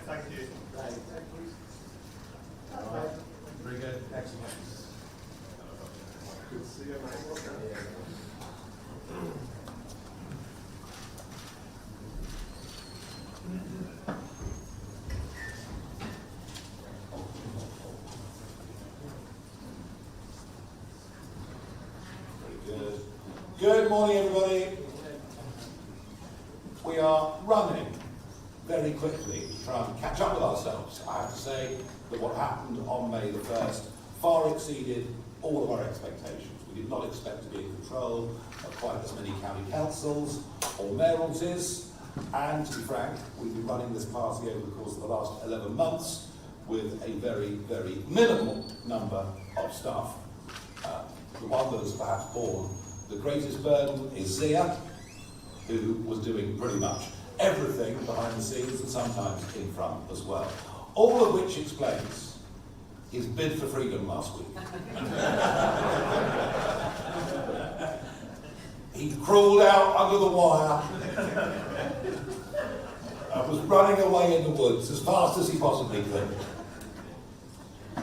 Thank you. Very good. Excellent. Good to see you, mate. Good morning, everybody. We are running very quickly to try and catch up with ourselves. I have to say that what happened on May the 1st far exceeded all of our expectations. We did not expect to be in control of quite as many county councils or mayoralties, and to be frank, we've been running this party over the course of the last 11 months with a very, very minimal number of staff. The one that has perhaps borne the greatest burden is Zia, who was doing pretty much everything behind the scenes and sometimes in front as well. All of which explains his bid for freedom last week. He crawled out under the wire and was running away in the woods as fast as he possibly could,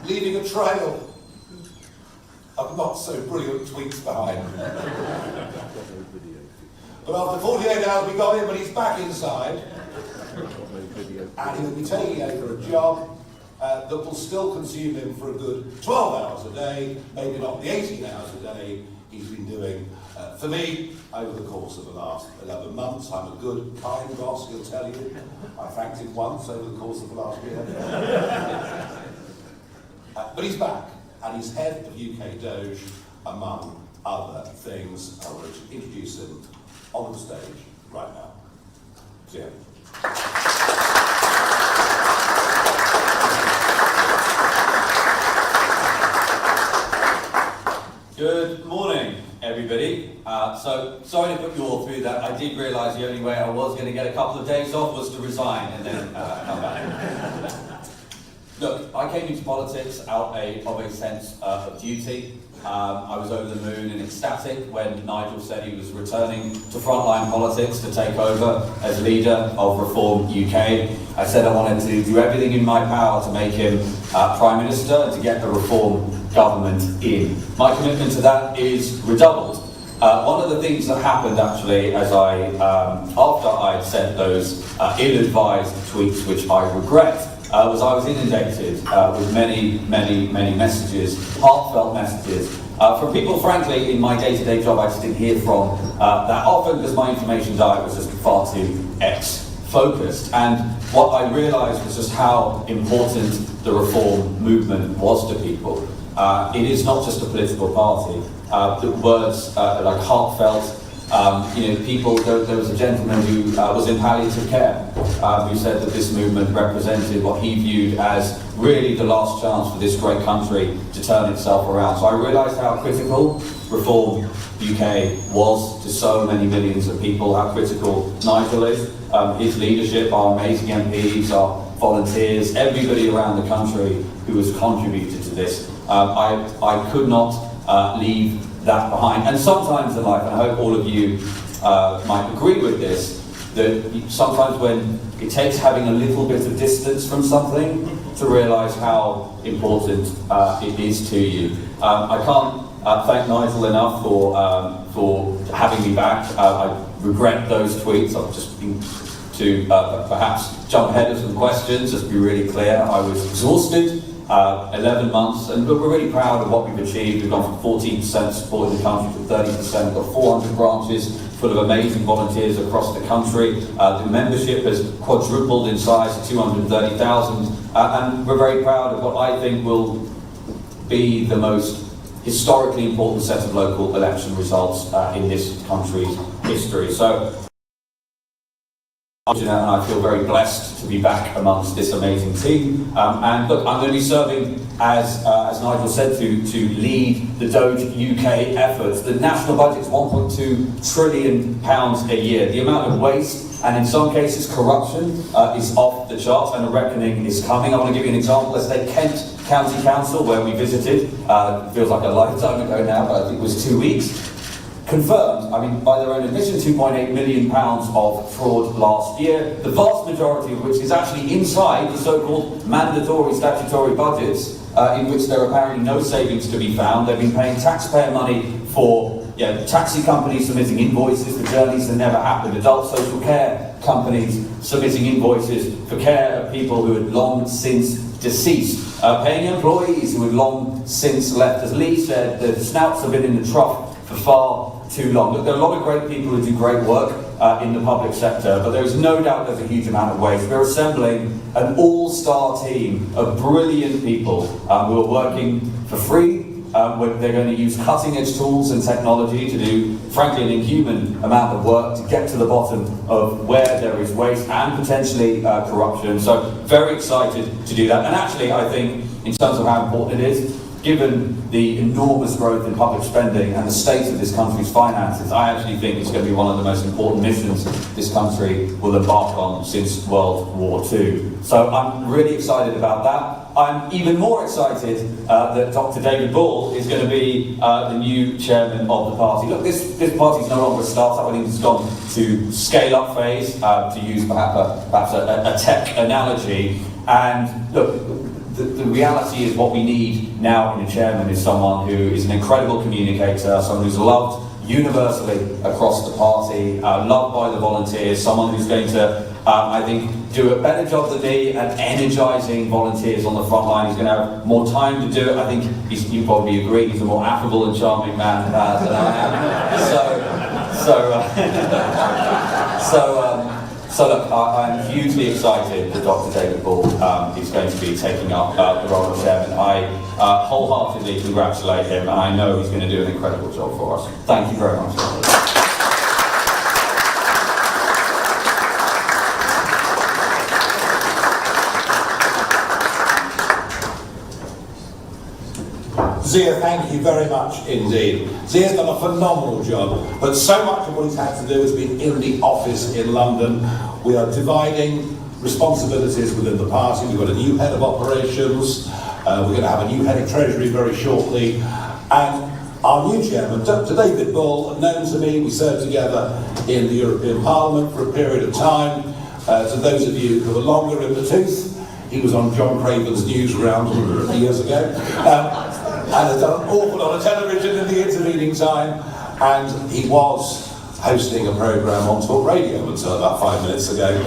leaving a trail of not so brilliant tweets behind him. But after 48 hours we got him and he's back inside, and he'll be taking over a job that will still consume him for a good 12 hours a day, maybe not the 18 hours a day he's been doing for me over the course of the last 11 months. I'm a good, kind boss, he'll tell you. I thanked him once over the course of the last year. But he's back, and he's head of UK Doge, among other things. I will introduce him on the stage right now. Zia. Good morning, everybody. So sorry to put you all through that. I did realise the only way I was going to get a couple of days off was to resign and then come back. Look, I came into politics out of a sense of duty. I was over the moon and ecstatic when Nigel said he was returning to frontline politics to take over as leader of Reform UK. I said I wanted to do everything in my power to make him Prime Minister and to get the Reform government in. My commitment to that is redoubled. One of the things that happened actually as after I had sent those ill-advised tweets, which I regret, was I was inundated with many messages, heartfelt messages, from people, frankly, in my day-to-day job I just didn't hear from that often because my information diet was just far too X-focused. And what I realised was just how important the Reform movement was to people. It is not just a political party. The words like heartfelt. People, there was a gentleman who was in palliative care who said that this movement represented what he viewed as really the last chance for this great country to turn itself around. So I realised how critical Reform UK was to so many millions of people, how critical Nigel is, his leadership, our amazing MPs, our volunteers, everybody around the country who has contributed to this. I could not leave that behind. And sometimes in life, and I hope all of you might agree with this, that sometimes when it takes having a little bit of distance from something to realise how important it is to you. I can't thank Nigel enough for having me back. I regret those tweets. I've just been to perhaps jump ahead of some questions, just to be really clear. I was exhausted. 11 months, and we're really proud of what we've achieved. We've gone from 14% support in the country to 30%. We've got 400 branches full of amazing volunteers across the country. The membership has quadrupled in size to 230,000, and we're very proud of what I think will be the most historically important set of local election results in this country's history. So, and I feel very blessed to be back amongst this amazing team. And look, I'm going to be serving, as Nigel said, to lead the Doge UK efforts. The national budget is £1.2 trillion a year. The amount of waste and in some cases corruption is off the charts, and a reckoning is coming. I want to give you an example. Let's take Kent County Council, where we visited. It feels like a lifetime ago now, but I think it was 2 weeks. Confirmed, I mean, by their own admission, £2.8 million of fraud last year, the vast majority of which is actually inside the so-called mandatory statutory budgets, in which there are apparently no savings to be found. They've been paying taxpayer money for taxi companies submitting invoices for journeys that never happened, adult social care companies submitting invoices for care of people who had long since deceased, paying employees who had long since left. As Lee said, the snouts have been in the trough for far too long. Look, there are a lot of great people who do great work in the public sector, but there is no doubt there's a huge amount of waste. We're assembling an all-star team of brilliant people who are working for free. They're going to use cutting-edge tools and technology to do, frankly, an inhuman amount of work to get to the bottom of where there is waste and potentially corruption. So, very excited to do that. And actually, I think, in terms of how important it is, given the enormous growth in public spending and the state of this country's finances, I actually think it's going to be one of the most important missions this country will embark on since World War II. So I'm really excited about that. I'm even more excited that Dr. David Bull is going to be the new chairman of the party. Look, this party is no longer a startup. I think it's gone to scale-up phase, to use perhaps a tech analogy. And look, the reality is what we need now in a chairman is someone who is an incredible communicator, someone who's loved universally across the party, loved by the volunteers, someone who's going to, I think, do a better job than me at energising volunteers on the front line. He's going to have more time to do it. I think you probably agree he's a more affable and charming man than I am. So look, I'm hugely excited that Dr. David Bull is going to be taking up the role of chairman. I wholeheartedly congratulate him, and I know he's going to do an incredible job for us. Thank you very much. Zia, thank you very much indeed. Zia's done a phenomenal job, but so much of what he's had to do has been in the office in London. We are dividing responsibilities within the party. We've got a new head of operations. We're going to have a new head of treasury very shortly. And our new chairman, Dr. David Bull, known to me, we served together in the European Parliament for a period of time. To those of you who are longer in the tooth, he was on John Craven's news round years ago. And has done an awful lot of television in the intervening time, and he was hosting a programme on Talk Radio until about 5 minutes ago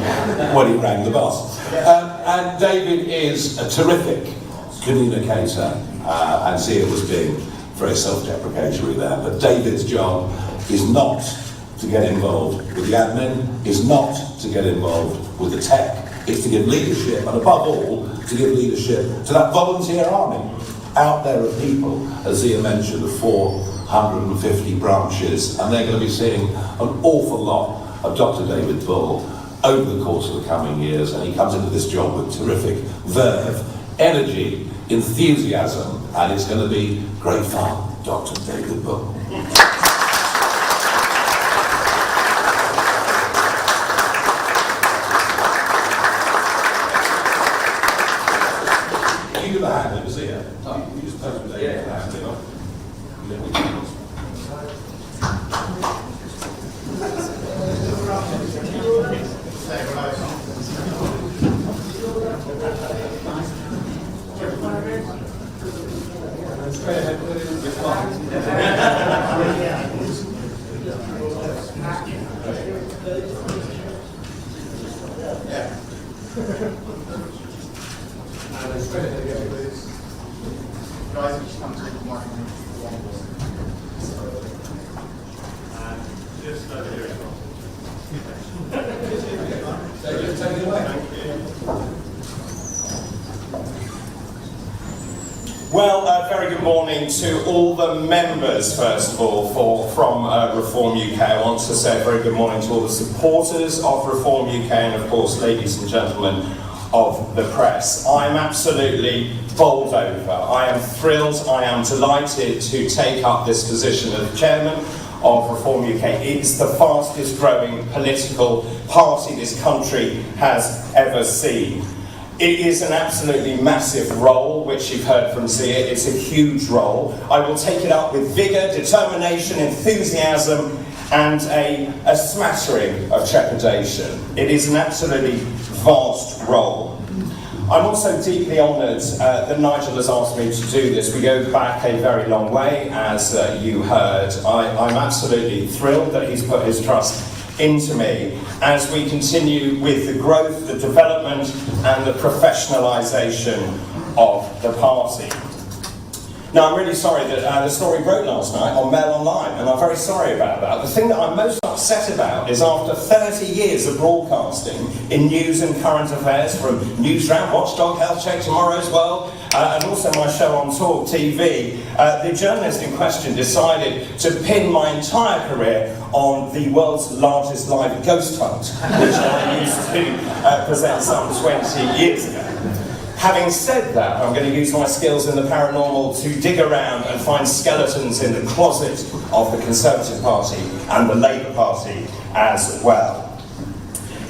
when he rang the boss. And David is a terrific communicator, and Zia was being very self-deprecatory there, but David's job is not to get involved with the admin, is not to get involved with the tech, it's to give leadership, and above all, to give leadership to that volunteer army out there of people, as Zia mentioned, of 450 branches, and they're going to be seeing an awful lot of Dr. David Bull over the course of the coming years, and he comes into this job with terrific verve, energy, enthusiasm, and it's going to be great fun. Dr. David Bull. You give a hand over Zia. You just touch with David and hand it off. Guys, just come to the microphone. And just over here as well. Take it away. Thank you. Very good morning to all the members, first of all, from Reform UK. I want to say a very good morning to all the supporters of Reform UK and, of course, ladies and gentlemen of the press. I am absolutely bowled over. I am thrilled, I am delighted to take up this position as chairman of Reform UK. It's the fastest growing political party this country has ever seen. It is an absolutely massive role, which you've heard from Zia. It's a huge role. I will take it up with vigour, determination, enthusiasm, and a smattering of trepidation. It is an absolutely vast role. I'm also deeply honoured that Nigel has asked me to do this. We go back a very long way, as you heard. I'm absolutely thrilled that he's put his trust into me as we continue with the growth, the development and the professionalisation of the party. Now, I'm really sorry that the story broke last night on Mail Online, and I'm very sorry about that. The thing that I'm most upset about is after 30 years of broadcasting in news and current affairs, from Newsround, Watchdog, Health Check, Tomorrow's World, and also my show on Talk TV, the journalist in question decided to pin my entire career on the world's largest live ghost hunt, which I used to present some 20 years ago. Having said that, I'm going to use my skills in the paranormal to dig around and find skeletons in the closet of the Conservative Party and the Labour Party as well.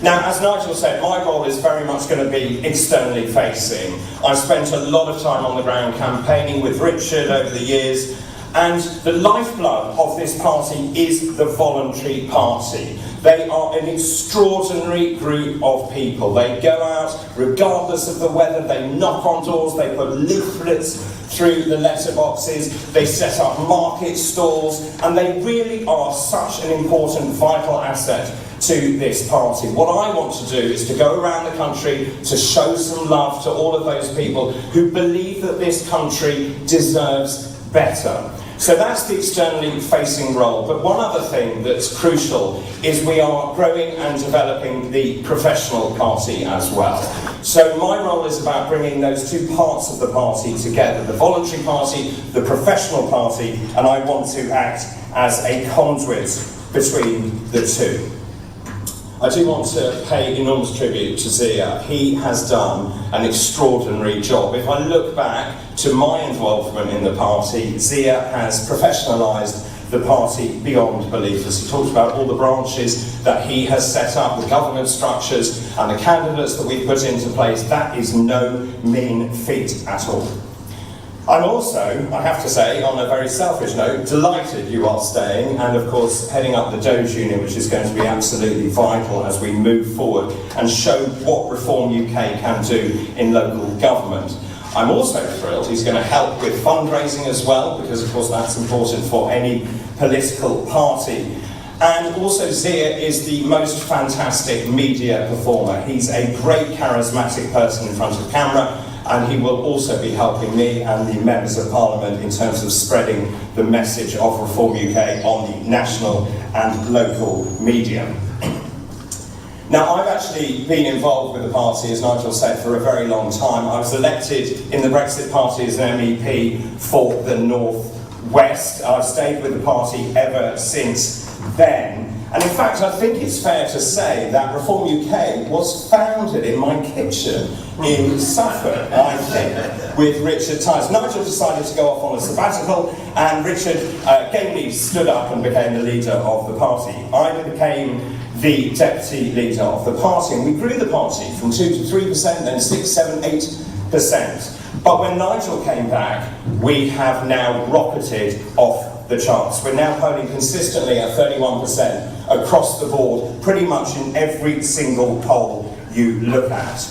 Now, as Nigel said, my role is very much going to be externally facing. I've spent a lot of time on the ground campaigning with Richard over the years, and the lifeblood of this party is the voluntary party. They are an extraordinary group of people. They go out regardless of the weather, they knock on doors, they put leaflets through the letterboxes, they set up market stalls, and they really are such an important, vital asset to this party. What I want to do is to go around the country to show some love to all of those people who believe that this country deserves better. So that's the externally facing role. But one other thing that's crucial is we are growing and developing the professional party as well. So my role is about bringing those two parts of the party together, the voluntary party, the professional party, and I want to act as a conduit between the two. I do want to pay enormous tribute to Zia. He has done an extraordinary job. If I look back to my involvement in the party, Zia has professionalised the party beyond belief. As he talked about all the branches that he has set up, the government structures and the candidates that we've put into place, that is no mean feat at all. I'm also, I have to say, on a very selfish note, delighted you are staying and, of course, heading up the Doge unit, which is going to be absolutely vital as we move forward and show what Reform UK can do in local government. I'm also thrilled he's going to help with fundraising as well, because, of course, that's important for any political party. And also, Zia is the most fantastic media performer. He's a great charismatic person in front of camera, and he will also be helping me and the members of Parliament in terms of spreading the message of Reform UK on the national and local media. Now, I've actually been involved with the party, as Nigel said, for a very long time. I was elected in the Brexit Party as an MEP for the North West. I've stayed with the party ever since then. And in fact, I think it's fair to say that Reform UK was founded in my kitchen in Suffolk, I think, with Richard Tice. Nigel decided to go off on a sabbatical, and Richard gamely stood up and became the leader of the party. I became the deputy leader of the party, and we grew the party from 2 to 3%, then 6, 7, 8%. But when Nigel came back, we have now rocketed off the charts. We're now polling consistently at 31% across the board, pretty much in every single poll you look at.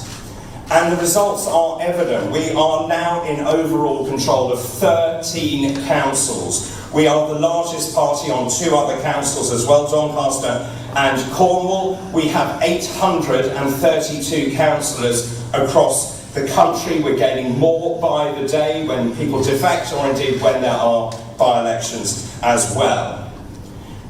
And the results are evident. We are now in overall control of 13 councils. We are the largest party on 2 other councils as well, Doncaster and Cornwall. We have 832 councillors across the country. We're gaining more by the day when people defect, or indeed when there are by-elections as well.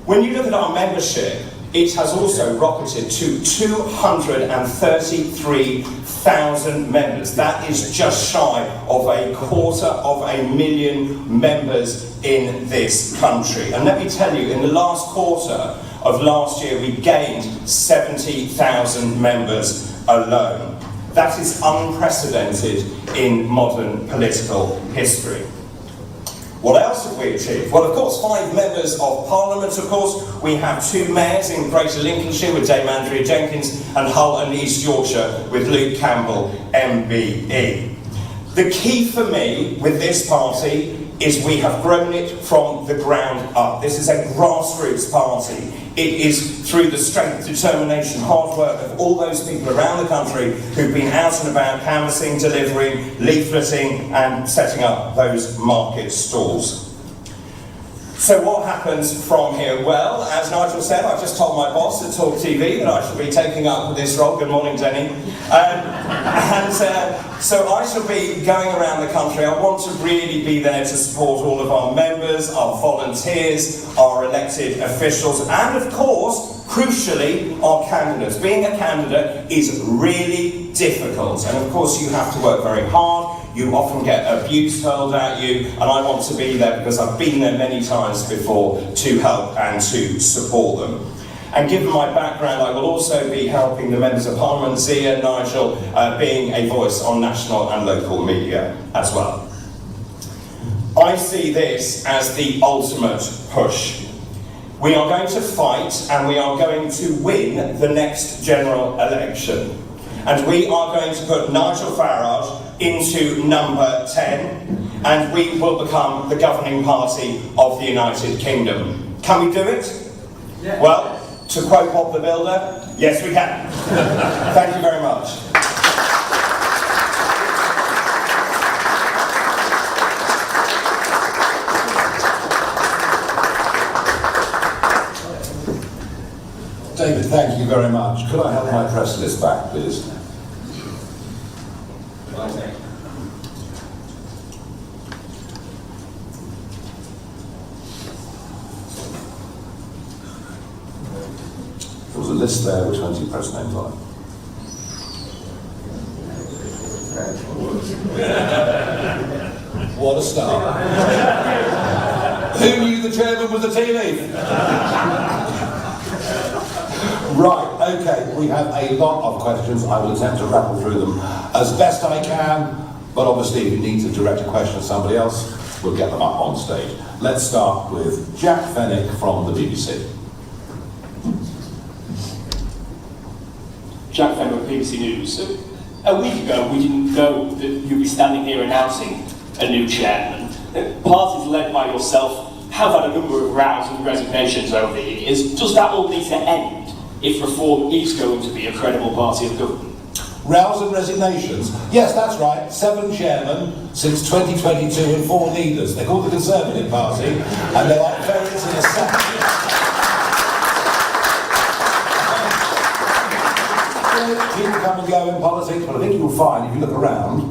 When you look at our membership, it has also rocketed to 233,000 members. That is just shy of 250,000 members in this country. And let me tell you, in the last quarter of last year, we gained 70,000 members alone. That is unprecedented in modern political history. What else have we achieved? Well, of course, 5 members of Parliament, of course. We have 2 mayors in Greater Lincolnshire with Dame Andrea Jenkins, and Hull and East Yorkshire with Luke Campbell, MBE. The key for me with this party is we have grown it from the ground up. This is a grassroots party. It is through the strength, determination, hard work of all those people around the country who've been out and about canvassing, delivering, leafleting and setting up those market stalls. So what happens from here? Well, as Nigel said, I've just told my boss at Talk TV that I shall be taking up this role. Good morning, Denny. So I shall be going around the country. I want to really be there to support all of our members, our volunteers, our elected officials, and of course, crucially, our candidates. Being a candidate is really difficult, and of course you have to work very hard. You often get abuse hurled at you, and I want to be there because I've been there many times before to help and to support them. And given my background, I will also be helping the members of Parliament, Zia, Nigel, being a voice on national and local media as well. I see this as the ultimate push. We are going to fight and we are going to win the next general election. And we are going to put Nigel Farage into number 10, and we will become the governing party of the United Kingdom. Can we do it? Yeah. Well, to quote Bob the Builder, yes we can. Thank you very much. David, thank you very much. Could I have my press list back, please? There was a list there with 20 press names on it. What a start. Who knew the chairman was a tea leaf? Right, okay, we have a lot of questions. I will attempt to rattle through them as best I can, but obviously if you need to direct a question to somebody else, we'll get them up on stage. Let's start with Jack Fennick from the BBC. Jack Fenwick, BBC News. A week ago, we didn't know that you'd be standing here announcing a new chairman. Parties led by yourself have had a number of rows and resignations over the years. Does that all need to end if Reform is going to be a credible party of government? Rows and resignations? Yes, that's right. 7 chairmen since 2022 and 4 leaders. They're called the Conservative Party, and they're like ferrets in a sack. People come and go in politics, but I think you'll find, if you look around,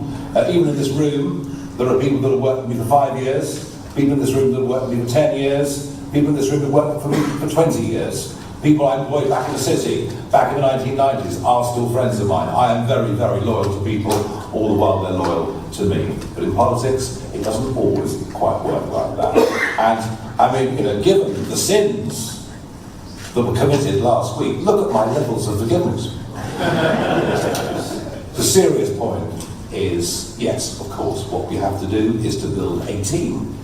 even in this room, there are people that have worked with me for 5 years, people in this room that have worked with me for 10 years, people in this room that worked for me for 20 years. People I employed back in the city, back in the 1990s, are still friends of mine. I am very, very loyal to people, all the while they're loyal to me. But in politics, it doesn't always quite work like that. And, I mean, given the sins that were committed last week, look at my levels of forgiveness. The serious point is, yes, of course, what we have to do is to build a team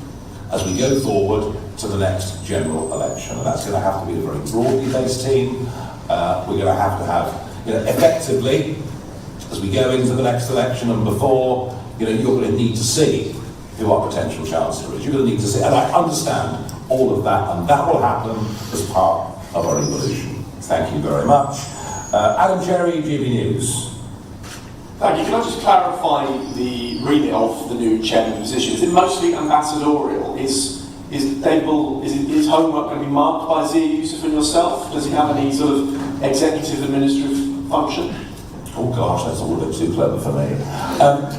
as we go forward to the next general election. And that's going to have to be a very broadly based team. We're going to have, effectively, as we go into the next election and before, you're going to need to see who our potential chancellor is. You're going to need to see, and I understand all of that, and that will happen as part of our evolution. Thank you very much. Adam Cherry, GB News. Thank you. Can I just clarify the remit of the new chairman position? Is it mostly ambassadorial? Is his homework going to be marked by Zia Yusuf and yourself? Does he have any sort of executive administrative function? Oh gosh, that's all a bit too clever for me.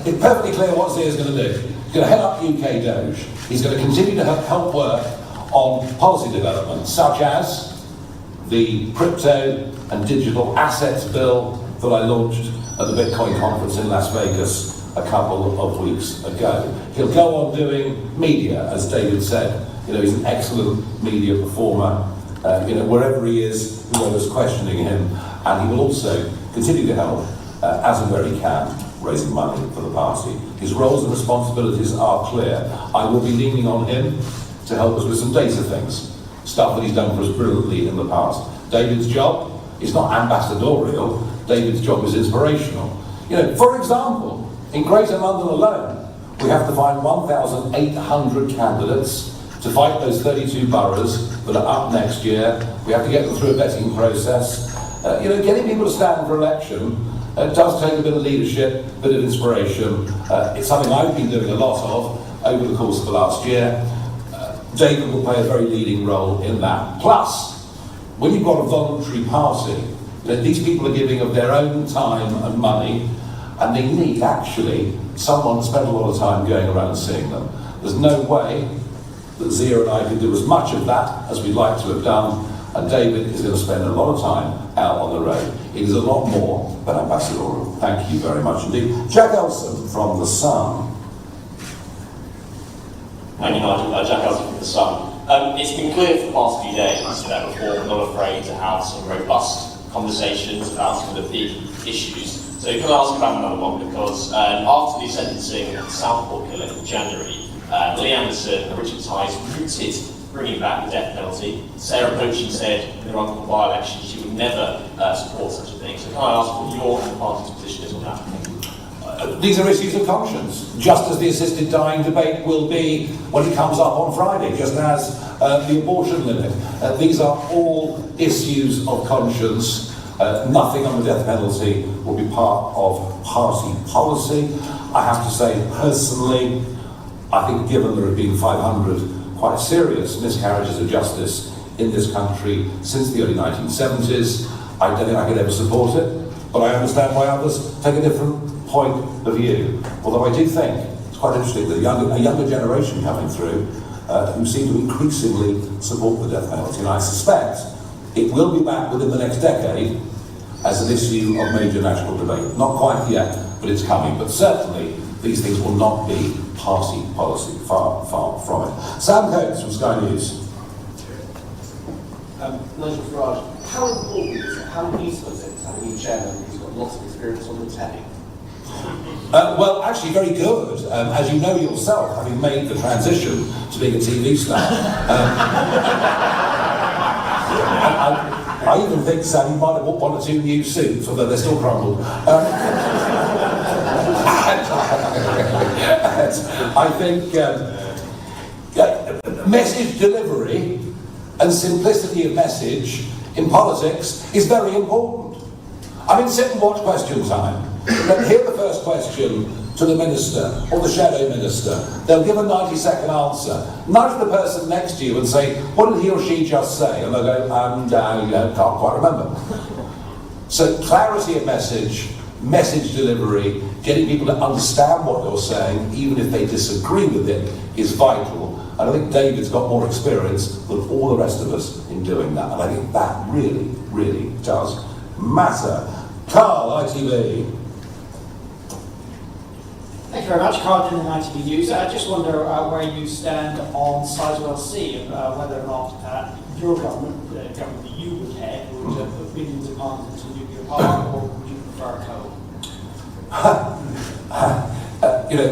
It's perfectly clear what Zia's going to do. He's going to head up UK Doge. He's going to continue to help work on policy development, such as the crypto and digital assets bill that I launched at the Bitcoin conference in Las Vegas a couple of weeks ago. He'll go on doing media, as David said. You know, he's an excellent media performer. You know, wherever he is, whoever's questioning him, and he will also continue to help, as and where he can, raising money for the party. His roles and responsibilities are clear. I will be leaning on him to help us with some data things, stuff that he's done for us brilliantly in the past. David's job is not ambassadorial, David's job is inspirational. You know, for example, in Greater London alone, we have to find 1,800 candidates to fight those 32 boroughs that are up next year. We have to get them through a vetting process. You know, getting people to stand for election does take a bit of leadership, a bit of inspiration. It's something I've been doing a lot of over the course of the last year. David will play a very leading role in that. Plus, when you've got a voluntary party, these people are giving of their own time and money, and they need actually someone to spend a lot of time going around and seeing them. There's no way that Zia and I can do as much of that as we'd like to have done, and David is going to spend a lot of time out on the road. It is a lot more than ambassadorial. Thank you very much indeed. Jack Elson from The Sun. Thank you, Nigel. Jack Elson from The Sun. It's been clear for the past few days that Reform are not afraid to have some robust conversations about some of the big issues. So can I ask about another one? Because after the sentencing of the Southport killing in January, Lee Anderson and Richard Tice rooted bringing back the death penalty. Sarah Bucci said in the run-up by-election she would never support such a thing. So can I ask what your and the party's position is on that? These are issues of conscience, just as the assisted dying debate will be when it comes up on Friday, just as the abortion limit. These are all issues of conscience. Nothing on the death penalty will be part of party policy. I have to say, personally, I think given there have been 500 quite serious miscarriages of justice in this country since the early 1970s, I don't think I could ever support it, but I understand why others take a different point of view. Although I do think it's quite interesting that a younger generation coming through who seem to increasingly support the death penalty, and I suspect it will be back within the next decade as an issue of major national debate. Not quite yet, but it's coming. But certainly these things will not be party policy, far, far from it. Sam Coates from Sky News. Nigel Farage, how important is it, how useful is it to have a new chairman who's got lots of experience on the telly? Well, actually very good. As you know yourself, having made the transition to being a TV star. I even think, Sam, you might have bought one or two new suits, although they're still crumbled. I think message delivery and simplicity of message in politics is very important. I mean, sit and watch Question Time. Hear the first question to the minister or the shadow minister. They'll give a 90-second answer. Nudge the person next to you and say, what did he or she just say? And they'll go, can't quite remember. So clarity of message delivery, getting people to understand what you're saying, even if they disagree with it, is vital. And I think David's got more experience than all the rest of us in doing that. And I think that really, really does matter. Carl, ITV. Thank you very much, Carl in ITV News. I just wonder where you stand on Sizewell C, whether or not your government, the government that you would head, would put billions of pounds into nuclear power, or would you prefer coal?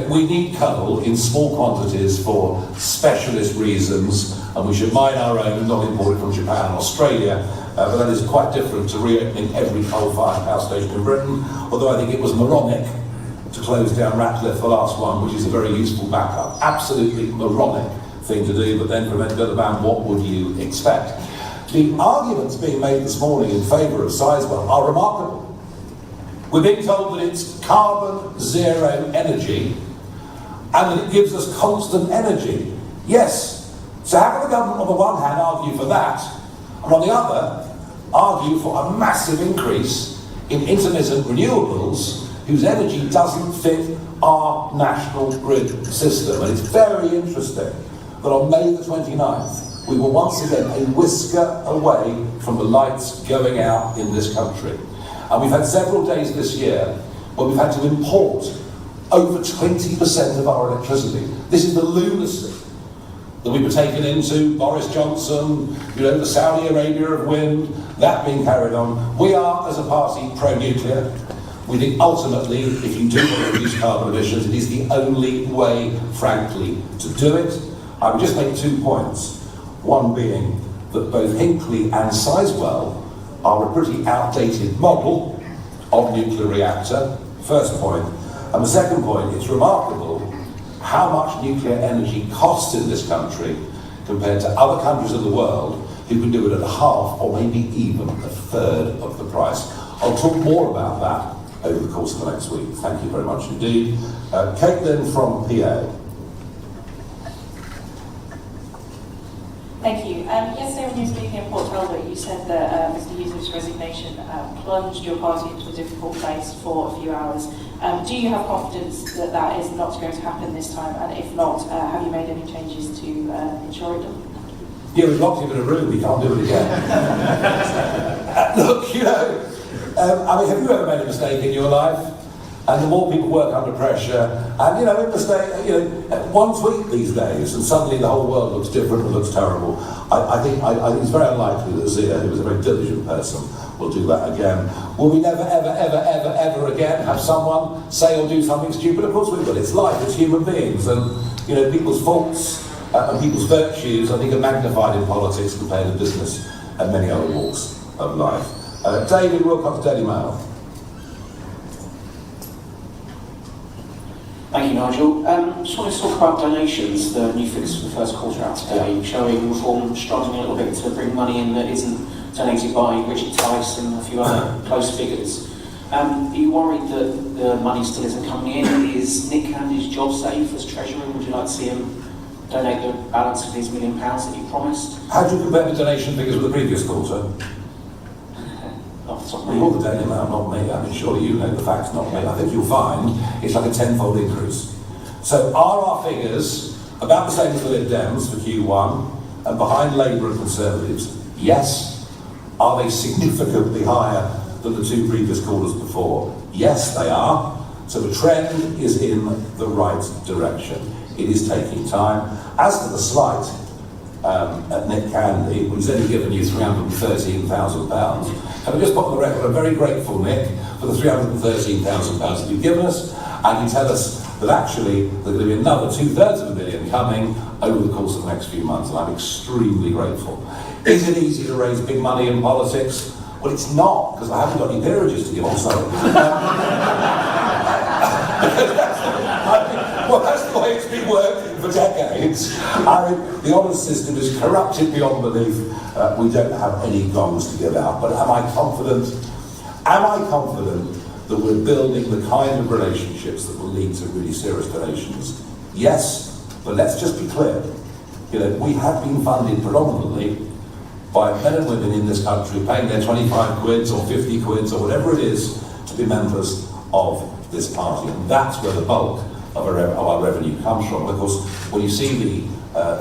We need coal in small quantities for specialist reasons, and we should mine our own and not import it from Japan and Australia. But that is quite different to reopening every coal-fired power station in Britain, although I think it was moronic to close down Ratcliffe, the last one, which is a very useful backup. Absolutely moronic thing to do, but then from the other band, what would you expect? The arguments being made this morning in favour of Sizewell are remarkable. We're being told that it's carbon zero energy and that it gives us constant energy. Yes. So how can the government on the one hand argue for that and on the other argue for a massive increase in intermittent renewables whose energy doesn't fit our national grid system? And it's very interesting that on May the 29th, we were once again a whisker away from the lights going out in this country. And we've had several days this year where we've had to import over 20% of our electricity. This is the lunacy that we were taken into, Boris Johnson, the Saudi Arabia of wind, that being carried on. We are, as a party, pro-nuclear. We think ultimately, if you do want to reduce carbon emissions, it is the only way, frankly, to do it. I would just make 2 points. One being that both Hinkley and Sizewell are a pretty outdated model of nuclear reactor, first point. And the second point, it's remarkable how much nuclear energy costs in this country compared to other countries of the world who can do it at half or maybe even a third of the price. I'll talk more about that over the course of the next week. Thank you very much indeed. Caitlin from PA. Thank you. Yesterday when you were speaking at Port Talbot, you said that Mr Yusuf's resignation plunged your party into a difficult place for a few hours. Do you have confidence that that is not going to happen this time? And if not, have you made any changes to ensure it doesn't? Yeah, we've locked him in a room, we can't do it again. Look, have you ever made a mistake in your life? And the more people work under pressure, and one tweet these days, and suddenly the whole world looks different and looks terrible. I think it's very unlikely that Zia, who was a very diligent person, will do that again. Will we never, ever again have someone say or do something stupid? Of course we will. It's life, it's human beings, and people's faults and people's virtues, I think, are magnified in politics compared to business and many other walks of life. David Wilcox, Daily Mail. Thank you, Nigel. Just wanted to talk about donations. The new figures for the first quarter out today showing Reform struggling a little bit to bring money in that isn't donated by Richard Tice and a few other close figures. Are you worried that the money still isn't coming in? Is Nick Candy's job safe as Treasurer? Would you like to see him donate the balance of his £1 million that he promised? How do you compare the donation figures with the previous quarter? You're the Daily Mail, not me. I mean, surely you know the facts, not me. I think you'll find it's like a tenfold increase. So are our figures about the same as the Lib Dems for Q1 and behind Labour and Conservatives? Yes. Are they significantly higher than the 2 previous quarters before? Yes, they are. So the trend is in the right direction. It is taking time. As to the slight at Nick Candy, who's only given you £313,000. Can I just put on the record, I'm very grateful, Nick, for the £313,000 that you've given us, and you tell us that actually there's going to be another 2/3 of a million coming over the course of the next few months, and I'm extremely grateful. Is it easy to raise big money in politics? Well, it's not, because I haven't got any peerages to give, also. Well, that's the way it's been working for decades. I mean, the honours system is corrupted beyond belief. We don't have any gongs to give out. But am I confident? Am I confident that we're building the kind of relationships that will lead to really serious donations? Yes, but let's just be clear. We have been funded predominantly by men and women in this country paying their 25 quids or 50 quids or whatever it is to be members of this party. And that's where the bulk of our revenue comes from. Of course, when you see the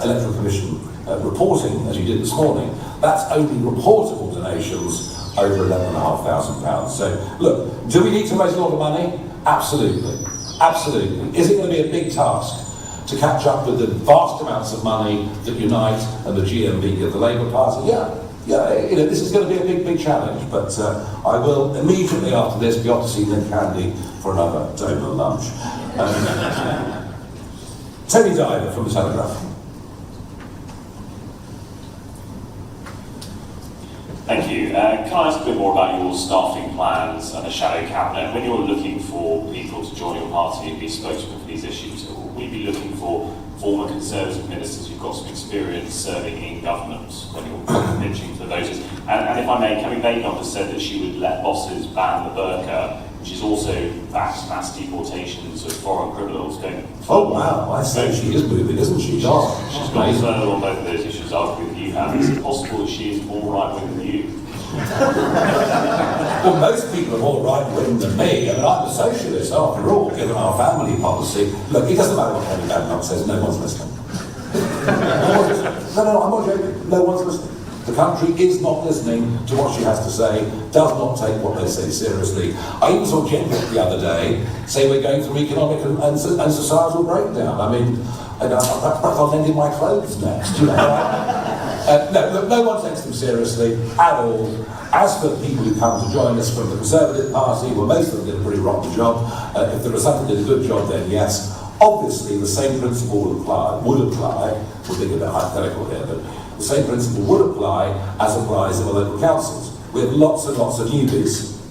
Electoral Commission reporting, as you did this morning, that's only reportable donations over £11,500. So, look, do we need to raise a lot of money? Absolutely. Absolutely. Is it going to be a big task to catch up with the vast amounts of money that Unite and the GMB give the Labour Party? Yeah. This is going to be a big challenge, but I will immediately after this be off to see Nick Candy for another donor lunch. Tony Diver from the Telegraph. Thank you. Can I ask a bit more about your staffing plans and the shadow cabinet? When you're looking for people to join your party and be spokesmen for these issues, will you be looking for former Conservative ministers who've got some experience serving in government when you're pitching for the voters? And if I may, Kemi Bacon has said that she would let bosses ban the burqa, which is also backed mass deportations of foreign criminals going Oh wow, I say she is moving, isn't she? She's gone further on both of those issues, arguably, than you have. Is it possible that she is more right-wing than you? Well, most people are more right-wing than me. I mean, I'm a socialist after all, given our family policy. Look, it doesn't matter what Kemi Bacon says, no one's listening. No, I'm not joking. No one's listening. The country is not listening to what she has to say, does not take what they say seriously. I even saw Jennifer the other day say we're going through economic and societal breakdown. I mean, perhaps I'll lend in my clothes next, you know. No one takes them seriously at all. As for the people who come to join us from the Conservative Party, well, most of them did a pretty rotten job. If there was something that did a good job, then yes. Obviously, the same principle would apply, we're being a bit hypothetical here, but the same principle would apply as applies in the local councils. We have lots and lots of newbies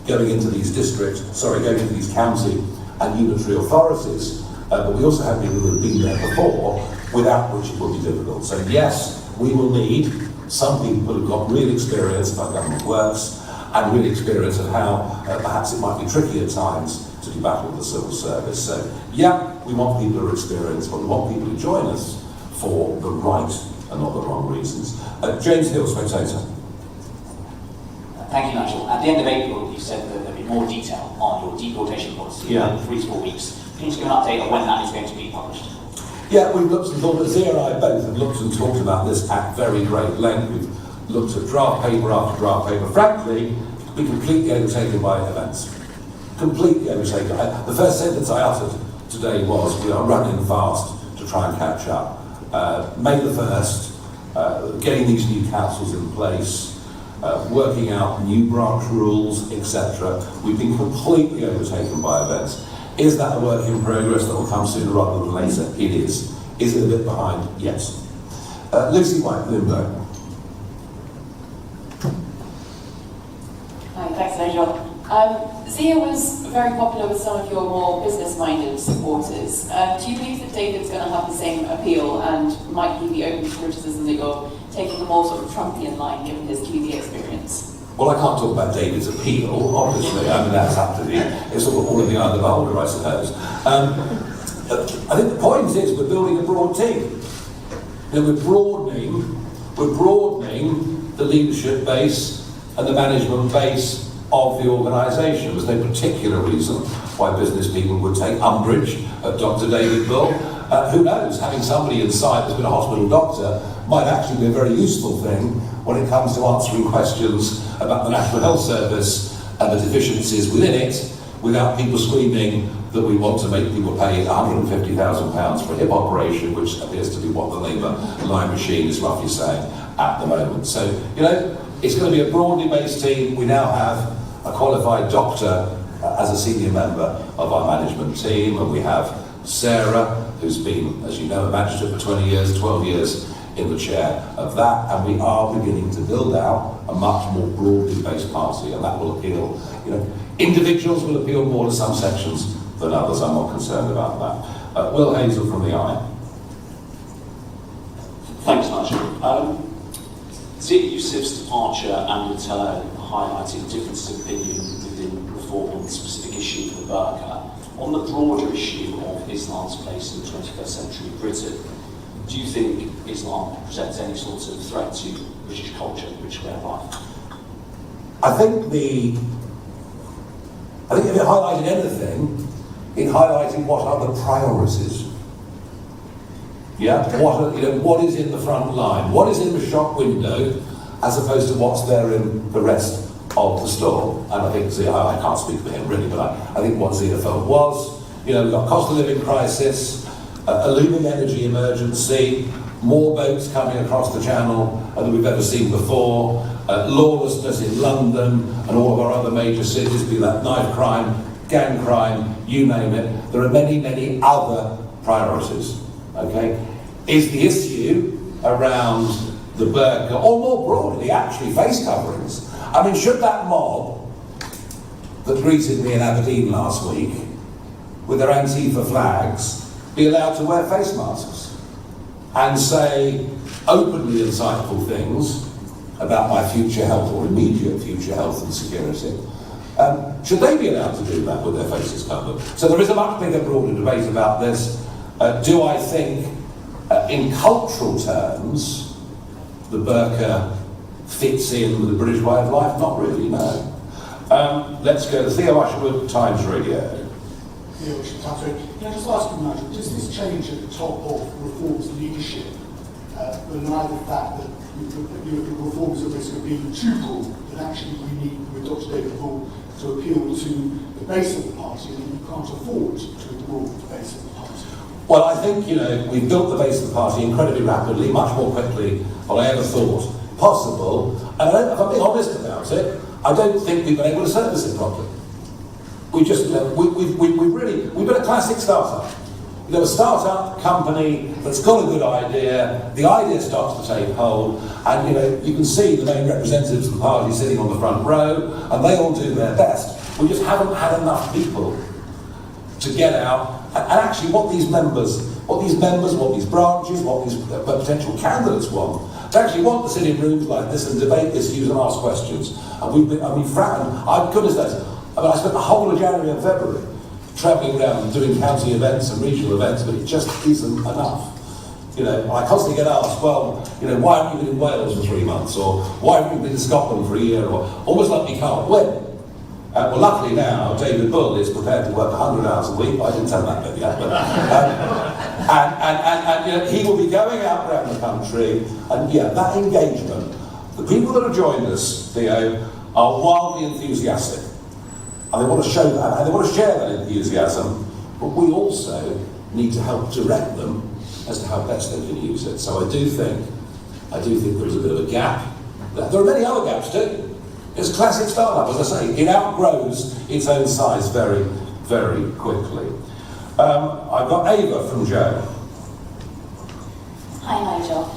going into these going into these county and unitary authorities, but we also have people who have been there before, without which it will be difficult. So yes, we will need some people who've got real experience of how government works, and real experience of how perhaps it might be tricky at times to do battle with the civil service. So yeah, we want people who are experienced, but we want people to join us for the right and not the wrong reasons. James Hill, Spectator. Thank you, Nigel. At the end of April, you said that there'll be more detail on your deportation policy in 3 to 4 weeks. Can you just give an update on when that is going to be published? Yeah, we've looked and thought, but Zia and I both have looked and talked about this at very great length. We've looked at draft paper after draft paper. Frankly, we're completely overtaken by events. Completely overtaken. The first sentence I uttered today was, we are running fast to try and catch up. May the 1st, getting these new councils in place, working out new branch rules, etc. We've been completely overtaken by events. Is that a work in progress that will come sooner rather than later? It is. Is it a bit behind? Yes. Lucy White, Bloomberg. Hi, thanks, Nigel. Zia was very popular with some of your more business-minded supporters. Do you believe that David's going to have the same appeal, and might he be open to criticism that you're taking the more sort of Trumpian line given his TV experience? Well, I can't talk about David's appeal, obviously. I mean, that's up to it's sort of all of the eye of the beholder, I suppose. I think the point is we're building a broad team. You know, we're broadening the leadership base and the management base of the organisation. There's no particular reason why business people would take umbrage at Dr. David Bull. Who knows, having somebody inside that's been a hospital doctor might actually be a very useful thing when it comes to answering questions about the National Health Service and the deficiencies within it, without people screaming that we want to make people pay £150,000 for a hip operation, which appears to be what the Labour line machine is roughly saying at the moment. So, you know, it's going to be a broadly based team. We now have a qualified doctor as a senior member of our management team, and we have Sarah, who's been, as you know, a magistrate for 20 years, 12 years in the chair of that, and we are beginning to build out a much more broadly based party, and that will appeal, you know, individuals will appeal more to some sections than others. I'm not concerned about that. Will Hazel from the Eye. Thanks, Nigel. Zia Yusuf's departure and return highlighted differences of opinion within reform on the specific issue of the burqa. On the broader issue of Islam's place in 21st century Britain, do you think Islam presents any sort of threat to British culture, British way of life? I think if it highlighted anything, it highlighted what are the priorities. Yeah, what is in the front line? What is in the shop window, as opposed to what's there in the rest of the store? And I think Zia, I can't speak for him really, but I think what Zia felt was, you know, we've got cost of living crisis, a looming energy emergency, more boats coming across the channel than we've ever seen before, lawlessness in London and all of our other major cities, be that knife crime, gang crime, you name it. There are many, many other priorities, okay? Is the issue around the burqa, or more broadly, actually, face coverings? I mean, should that mob that greeted me in Aberdeen last week with their Antifa flags be allowed to wear face masks and say openly insightful things about my future health or immediate future health and security? Should they be allowed to do that with their faces covered? So there is a much bigger, broader debate about this. Do I think, in cultural terms, the burqa fits in with the British way of life? Not really, no. Let's go to Theo Usherwood, Times Radio. Can I just ask you, Nigel, does this change at the top of Reform's leadership belie the fact that the Reform is at risk of being too broad, that actually you need, with Dr. David Bull, to appeal to the base of the party, and you can't afford to ignore the base of the party? Well, I think, we've built the base of the party incredibly rapidly, much more quickly than I ever thought possible. And if I'm being honest about it, I don't think we've been able to service it properly. We just, we've been a classic startup. A startup company that's got a good idea, the idea starts to take hold, and you can see the main representatives of the party sitting on the front row, and they all do their best. We just haven't had enough people to get out, and actually what these members, what these branches, what these potential candidates want, they actually want to sit in rooms like this and debate issues and ask questions. And goodness knows, I spent the whole of January and February travelling around and doing county events and regional events, but it just isn't enough. I constantly get asked, well, why haven't you been in Wales for 3 months, or why haven't you been in Scotland for a year, or almost like we can't win. Well, luckily now, David Bull is prepared to work 100 hours a week. I didn't tell that bit yet, but and he will be going out around the country, and that engagement. The people that have joined us, Theo, are wildly enthusiastic. And they want to show that, and they want to share that enthusiasm, but we also need to help direct them as to how best they can use it. So I do think there is a bit of a gap. There are many other gaps too. It's a classic startup, as I say. It outgrows its own size very, very quickly. I've got Ava from Joe. Hi, Nigel.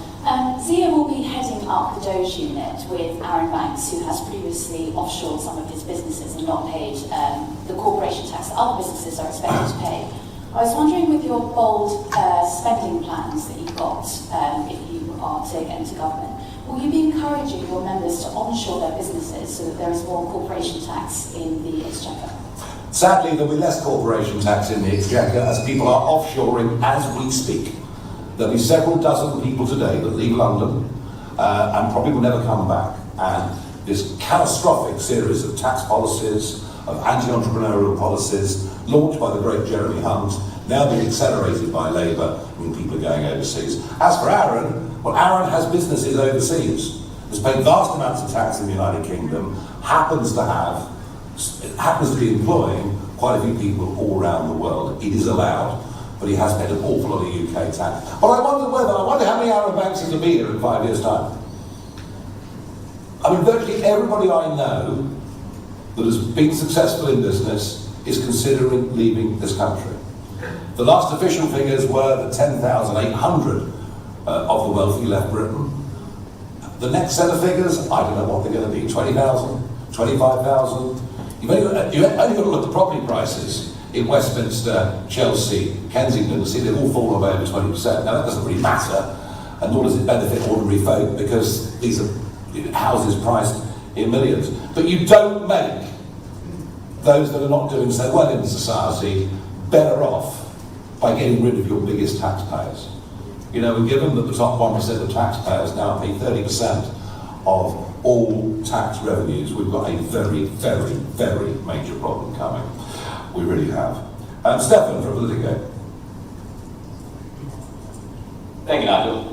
Zia will be heading up the Doge unit with Aaron Banks, who has previously offshored some of his businesses and not paid the corporation tax that other businesses are expected to pay. I was wondering, with your bold spending plans that you've got, if you are to get into government, will you be encouraging your members to onshore their businesses so that there is more corporation tax in the Exchequer? Sadly, there'll be less corporation tax in the Exchequer as people are offshoring as we speak. There'll be several dozen people today that leave London and probably will never come back. And this catastrophic series of tax policies, of anti-entrepreneurial policies, launched by the great Jeremy Hunt, now being accelerated by Labour when people are going overseas. As for Aaron, well, Aaron has businesses overseas, has paid vast amounts of tax in the United Kingdom, happens to be employing quite a few people all around the world. It is allowed, but he has paid an awful lot of UK tax. But I wonder how many Aaron Banks will be here in 5 years' time. I mean, virtually everybody I know that has been successful in business is considering leaving this country. The last official figures were that 10,800 of the wealthy left Britain. The next set of figures, I don't know what they're going to be, 20,000, 25,000. You've only got to look at the property prices in Westminster, Chelsea, Kensington, to see they've all fallen by over 20%. Now that doesn't really matter, and nor does it benefit ordinary folk, because these are houses priced in millions. But you don't make those that are not doing so well in society better off by getting rid of your biggest taxpayers. And given that the top 1% of taxpayers now pay 30% of all tax revenues, we've got a very, very, very major problem coming. We really have. Stefan from Politico. Thank you, Nigel.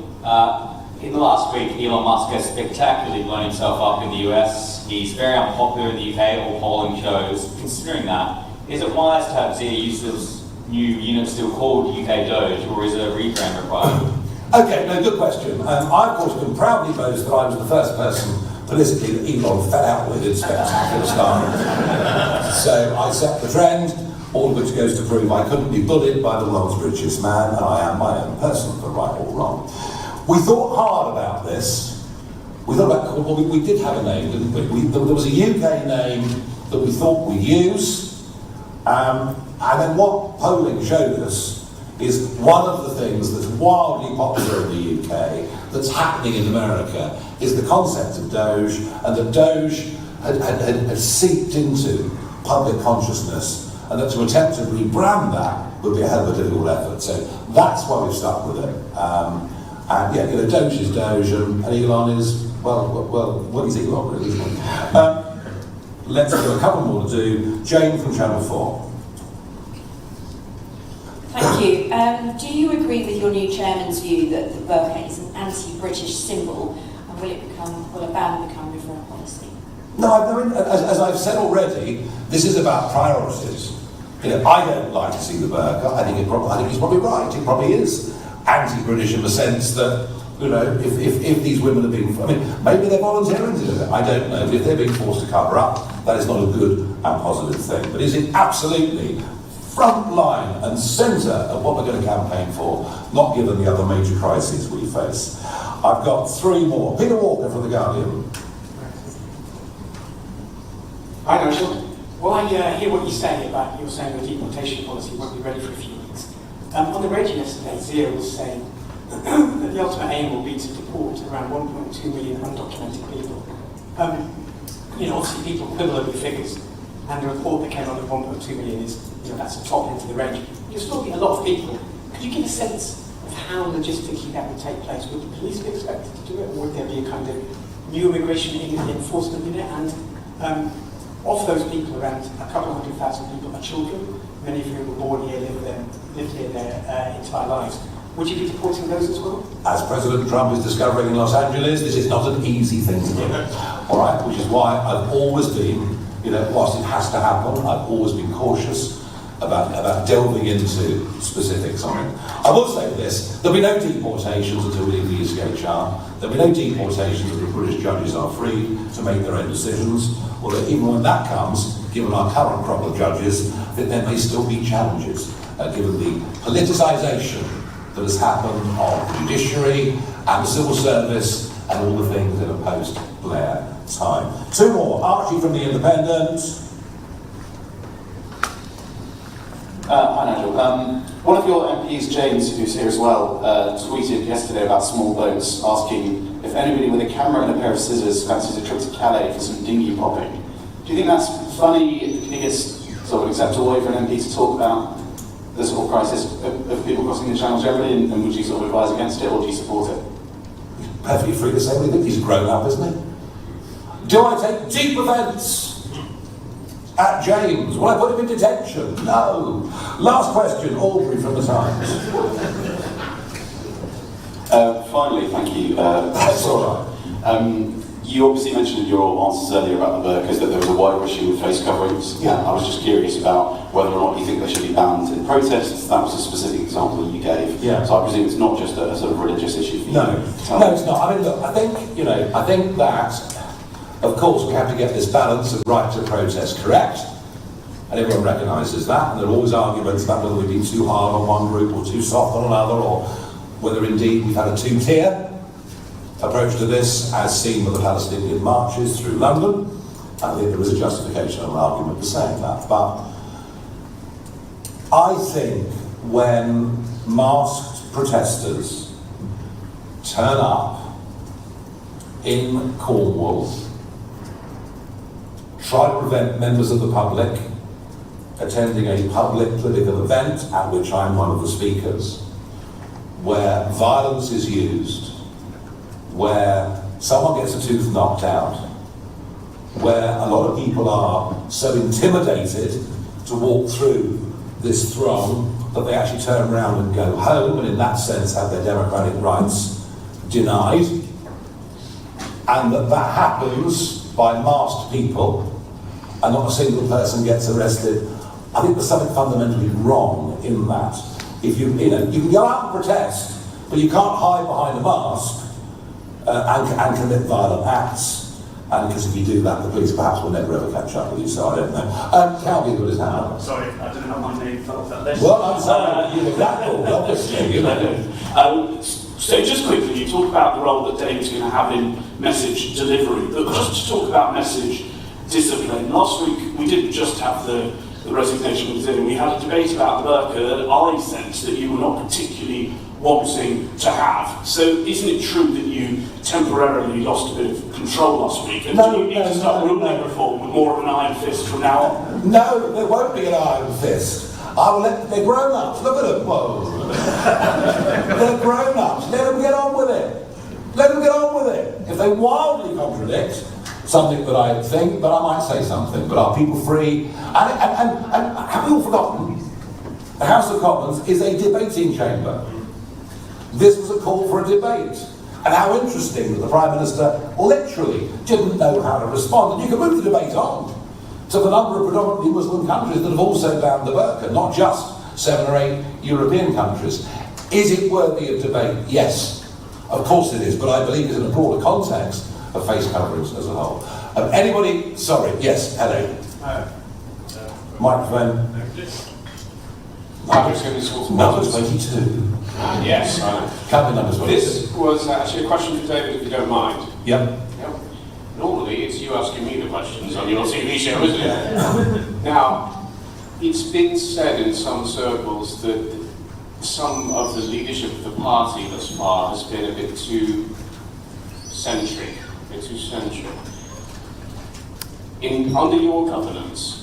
In the last week, Elon Musk has spectacularly blown himself up in the US. He's very unpopular in the UK, all polling shows. Considering that, is it wise to have Zia Yusuf's new unit still called UK Doge, or is a rebrand required? Okay, no, good question. I, of course, can proudly boast that I was the first person politically that Elon fell out with in spectacular style. So I set the trend, all of which goes to prove I couldn't be bullied by the world's richest man, and I am my own person, for right or wrong. We thought hard about this. We did have a name, didn't we? There was a UK name that we thought we'd use, and then what polling showed us is one of the things that's wildly popular in the UK, that's happening in America, is the concept of Doge, and that Doge had seeped into public consciousness, and that to attempt to rebrand that would be a hell of a difficult effort. So that's why we've stuck with it. And yeah, Doge is Doge, and Elon is, well, what is Elon really? Let's do a couple more to do. Jane from Channel 4. Thank you. Do you agree with your new chairman's view that the burqa is an anti-British symbol, and will a ban become reform policy? No, I mean, as I've said already, this is about priorities. I don't like to see the burqa. I think he's probably right. It probably is anti-British in the sense that, if these women are being, maybe they're volunteering to do it. I don't know. But if they're being forced to cover up, that is not a good and positive thing. But is it absolutely front line and centre of what we're going to campaign for, not given the other major crises we face? I've got three more. Peter Walker from The Guardian. Hi, Nigel. Well, I hear what you say about you're saying the deportation policy won't be ready for a few weeks. On the radio yesterday, Zia was saying that the ultimate aim will be to deport around 1.2 million undocumented people. Obviously people quibble over the figures, and the report that came out of 1.2 million is, that's the top end of the range. You're still getting a lot of people. Could you give a sense of how logistically that would take place? Would the police be expected to do it, or would there be a kind of new immigration enforcement unit? And of those people, around a couple of 100,000 people are children, many of whom were born here, lived here their entire lives. Would you be deporting those as well? As President Trump is discovering in Los Angeles, this is not an easy thing to do. All right, which is why I've always been, whilst it has to happen, I've always been cautious about delving into specifics on it. I will say this: there'll be no deportations until we leave the USKHR. There'll be no deportations until British judges are free to make their own decisions. Although even when that comes, given our current crop of judges, that there may still be challenges, given the politicisation that has happened of the judiciary and the civil service and all the things in a post-Blair time. Two more. Archie from The Independent. Hi Nigel. One of your MPs, James, who's here as well, tweeted yesterday about small boats, asking if anybody with a camera and a pair of scissors fancies a trip to Calais for some dinghy popping. Do you think that's funny? Do you think it's sort of an acceptable way for an MP to talk about the sort of crisis of people crossing the channel generally, and would you sort of advise against it, or do you support it? Perfectly free to say what he thinks. He's grown up, isn't he? Do I take deep offence at James? Will I put him in detention? No. Last question, Aubrey from The Times. Finally, thank you. That's all right. You obviously mentioned in your answers earlier about the burqas that there was a wider issue with face coverings. Yeah. I was just curious about whether or not you think they should be banned in protests. That was a specific example that you gave. Yeah. So I presume it's not just a sort of religious issue for you. No, it's not. I mean, look, I think that, of course, we have to get this balance of right to protest correct, and everyone recognises that, and there are always arguments about whether we've been too hard on one group or too soft on another, or whether indeed we've had a two-tier approach to this, as seen with the Palestinian marches through London. I think there is a justification and an argument for saying that. But I think when masked protesters turn up in Cornwall, try to prevent members of the public attending a public political event at which I'm one of the speakers, where violence is used, where someone gets a tooth knocked out, where a lot of people are so intimidated to walk through this throng that they actually turn around and go home, and in that sense have their democratic rights denied, and that happens by masked people and not a single person gets arrested. I think there's something fundamentally wrong in that. If you can go out and protest, but you can't hide behind a mask and commit violent acts. And because if you do that, the police perhaps will never ever catch up with you. So I don't know. Calvin got his hand up. Sorry, I don't have my name off that list. Well, I'm sorry, you were that cool, obviously. So just quickly, you talk about the role that David's going to have in message delivery, but just to talk about message discipline. Last week, we didn't just have the resignation of Zia. We had a debate about the burqa that I sensed that you were not particularly wanting to have. So isn't it true that you temporarily lost a bit of control last week? And do you need to start ruling reform with more of an iron fist from now on? No, there won't be an iron fist. I will they're grown-ups, look at them, whoa. They're grown-ups, let them get on with it. Let them get on with it. If they wildly contradict something that I think, but I might say something, but are people free? And have we all forgotten The House of Commons is a debating chamber. This was a call for a debate. And how interesting that the Prime Minister literally didn't know how to respond. And you can move the debate on to the number of predominantly Muslim countries that have also banned the burqa, not just 7 or 8 European countries. Is it worthy of debate? Yes, of course it is, but I believe it's in a broader context of face coverings as a whole. Anybody? Sorry, yes, hello. Microphone. Number 22. Yes. Count the numbers. This was actually a question for David, if you don't mind. Yep. Normally, it's you asking me the questions on your TV show, isn't it? Now, it's been said in some circles that some of the leadership of the party thus far has been a bit too centric. Under your governance,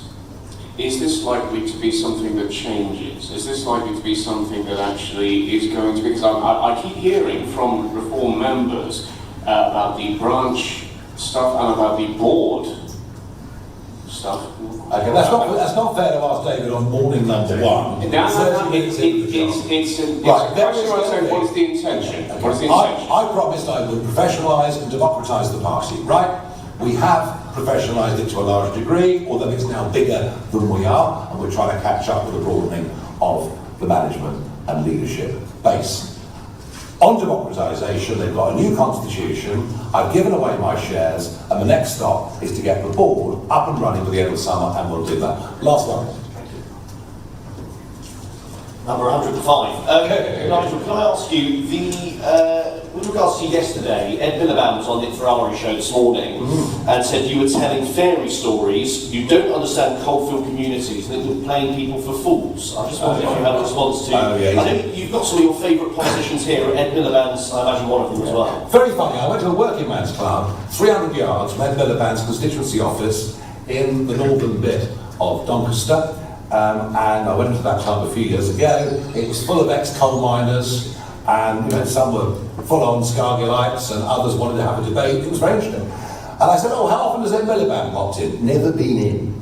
is this likely to be something that changes? Is this likely to be something that actually is going to be... Because I keep hearing from Reform members about the branch stuff and about the board stuff. Okay, that's not fair to ask David on morning number 1. It's a question where I say, what is the intention? What is the intention? I promised I would professionalise and democratise the party, right? We have professionalised it to a large degree, although it's now bigger than we are, and we're trying to catch up with the broadening of the management and leadership base. On democratisation, they've got a new constitution, I've given away my shares, and the next stop is to get the board up and running by the end of the summer, and we'll do that. Last one. Number 105. Nigel, can I ask you, with regards to yesterday, Ed Miliband was on the Ferrari show this morning and said you were telling fairy stories, you don't understand coalfield communities, and that you're playing people for fools. I just wondered if you had a response to... I know you've got some of your favourite politicians here, Ed Miliband's, I imagine, one of them as well. Very funny, I went to a working man's club, 300 yards from Ed Miliband's constituency office in the northern bit of Doncaster. And I went into that club a few years ago. It was full of ex-coal miners, and some were full-on Scargillites, and others wanted to have a debate. It was very interesting. And I said, oh, how often has Ed Miliband popped in? Never been in.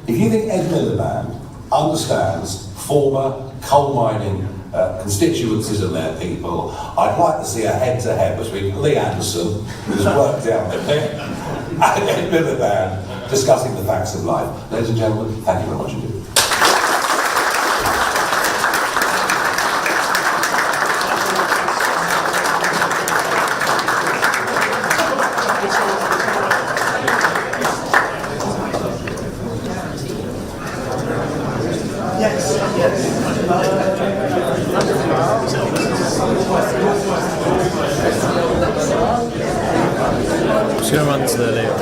If you think Ed Miliband understands former coal mining constituencies and their people, I'd like to see a head-to-head between Lee Anderson, who's worked down there, and Ed Miliband discussing the facts of life. Ladies and gentlemen, thank you very much indeed. Just going to run to the left.